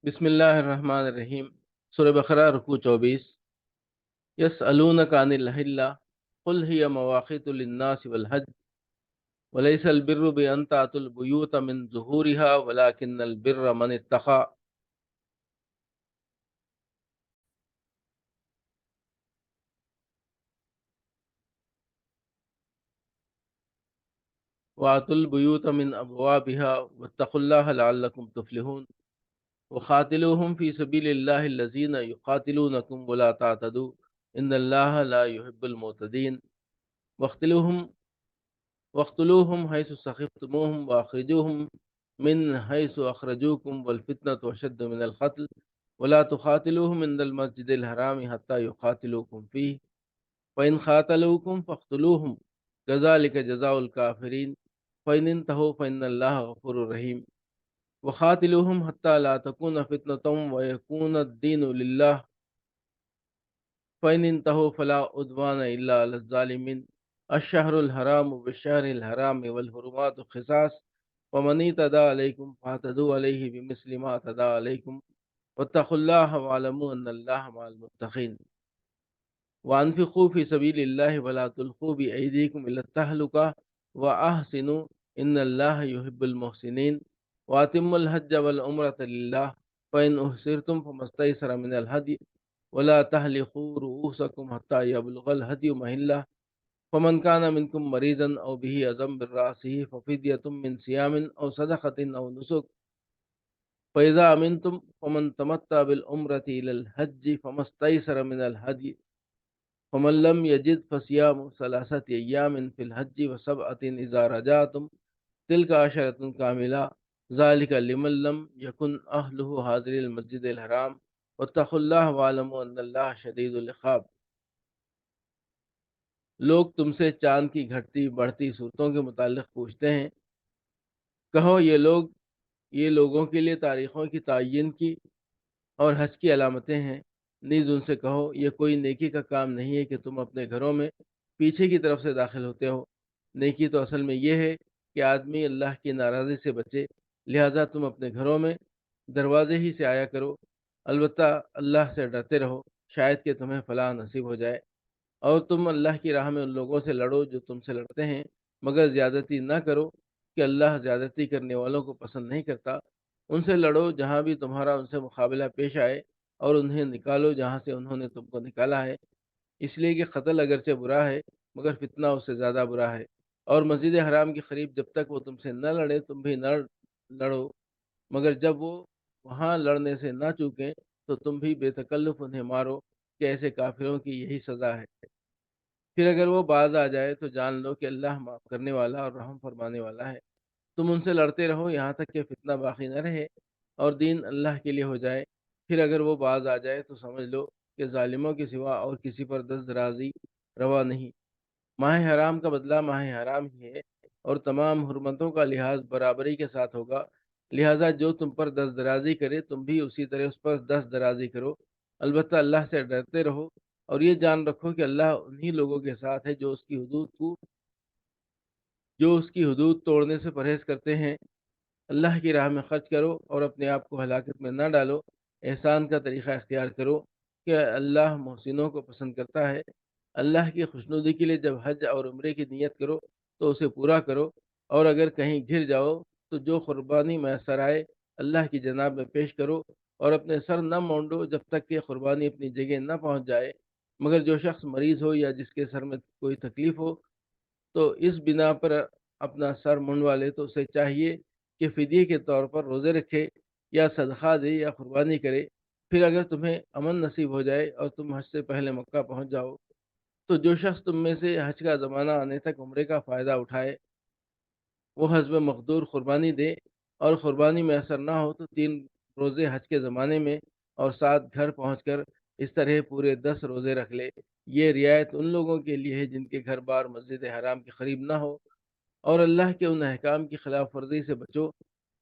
بسم اللہ الرحمن الرحیم۔ سورہ بقرہ رکوع 24۔ یسألونک عن الأہلہ قل ہی مواقیت للناس والحج وليس البر بأن تأتوا البيوت من ظهورها ولكن البر من اتقى وأتوا البيوت من أبوابها واتقوا الله لعلكم تفلحون وقاتلوهم في سبيل الله الذين يقاتلونكم ولا تعتدوا إن الله لا يحب المعتدين واقتلوهم حيث ثقفتموهم وأخرجوهم من حيث أخرجوكم والفتنة أشد من القتل ولا تقاتلوهم عند المسجد الحرام حتى يقاتلوكم فيه فإن قاتلوكم فاقتلوهم كذلك جزاء الكافرين فإن انتهوا فإن الله غفور رحيم وقاتلوهم حتى لا تكون فتنة ويكون الدين لله فإن انتهوا فلا عدوان إلا على الظالمين الشهر الحرام بالشهر الحرام والحرمات قصاص ومن اعتدى عليكم فاعتدوا عليه بمثل ما اعتدى عليكم واتقوا الله واعلموا أن الله مع المتقين وأنفقوا في سبيل الله ولا تلقوا بأيديكم إلى التهلكة وأحسنوا إن الله يحب المحسنين وأتموا الحج والعمرة لله فإن أحصرتم فما استيسر من الهدي ولا تحلقوا رؤوسكم حتى يبلغ الهدي محله فمن كان منكم مريضا أو به أذى من رأسه ففدية من صيام أو صدقة أو نسك فإذا أمنتم فمن تمتع بالعمرة إلى الحج فما استيسر من الهدي فمن لم يجد فصيام 3 أيام في الحج و7 إذا رجعتم تلك 10 كاملة ذلك لمن لم يكن أهله حاضر المسجد الحرام واتقوا الله واعلموا أن الله شديد العقاب۔ لوگ تم سے چاند کی گھٹتی بڑھتی صورتوں کے متعلق پوچھتے ہیں، کہو یہ لوگوں کے لیے تاریخوں کی تعین کی اور حج کی علامتیں ہیں۔ نیز ان سے کہو یہ کوئی نیکی کا کام نہیں ہے کہ تم اپنے گھروں میں پیچھے کی طرف سے داخل ہوتے ہو، نیکی تو اصل میں یہ ہے کہ آدمی اللہ کی ناراضی سے بچے، لہذا تم اپنے گھروں میں دروازے ہی سے آیا کرو، البتہ اللہ سے ڈرتے رہو شاید کہ تمہیں فلاح نصیب ہو جائے، اور تم اللہ کی راہ میں ان لوگوں سے لڑو جو تم سے لڑتے ہیں، مگر زیادتی نہ کرو کہ اللہ زیادتی کرنے والوں کو پسند نہیں کرتا۔ ان سے لڑو جہاں بھی تمہارا ان سے مقابلہ پیش آئے، اور انہیں نکالو جہاں سے انہوں نے تم کو نکالا ہے، اس لیے کہ قتل اگرچہ برا ہے مگر فتنہ اس سے زیادہ برا ہے، اور مسجد حرام کے قریب جب تک وہ تم سے نہ لڑے تم بھی نہ لڑو، مگر جب وہ وہاں لڑنے سے نہ چوکیں تو تم بھی بے تکلف انہیں مارو کہ ایسے کافروں کی یہی سزا ہے۔ پھر اگر وہ باز آ جائے تو جان لو کہ اللہ معاف کرنے والا اور رحم فرمانے والا ہے۔ تم ان سے لڑتے رہو یہاں تک کہ فتنہ باقی نہ رہے اور دین اللہ کے لیے ہو جائے، پھر اگر وہ باز آ جائے تو سمجھ لو کہ ظالموں کے سوا اور کسی پر دست درازی روا نہیں۔ ماہ حرام کا بدلہ ماہ حرام ہی ہے، اور تمام حرمتوں کا لحاظ برابری کے ساتھ ہوگا، لہذا جو تم پر دست درازی کرے تم بھی اسی طرح اس پر دست درازی کرو، البتہ اللہ سے ڈرتے رہو، اور یہ جان رکھو کہ اللہ انہی لوگوں کے ساتھ ہے جو اس کی حدود توڑنے سے پرہیز کرتے ہیں۔ اللہ کی راہ میں خرچ کرو اور اپنے آپ کو ہلاکت میں نہ ڈالو، احسان کا طریقہ اختیار کرو کہ اللہ محسنوں کو پسند کرتا ہے۔ اللہ کی خوشنودی کے لیے جب حج اور عمرے کی نیت کرو تو اسے پورا کرو، اور اگر کہیں گر جاؤ تو جو قربانی میسر آئے اللہ کی جناب میں پیش کرو، اور اپنے سر نہ مونڈو جب تک کہ قربانی اپنی جگہ نہ پہنچ جائے، مگر جو شخص مریض ہو یا جس کے سر میں کوئی تکلیف ہو تو اس بنا پر اپنا سر منڈوا لے تو اسے چاہیے کہ فدیے کے طور پر روزے رکھے یا صدقہ دے یا قربانی کرے۔ پھر اگر تمہیں امن نصیب ہو جائے اور تم حج سے پہلے مکہ پہنچ جاؤ تو جو شخص تم میں سے حج کا زمانہ آنے تک عمرے کا فائدہ اٹھائے وہ حسب مقدور قربانی دے، اور قربانی میں اثر نہ ہو تو 3 روزے حج کے زمانے میں اور 7 گھر پہنچ کر اس طرح پورے 10 روزے رکھ لے۔ یہ رعایت ان لوگوں کے لیے ہے جن کے گھر بار مسجد حرام کے قریب نہ ہو، اور اللہ کے ان احکام کی خلاف ورزی سے بچو،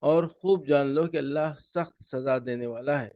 اور خوب جان لو کہ اللہ سخت سزا دینے والا ہے۔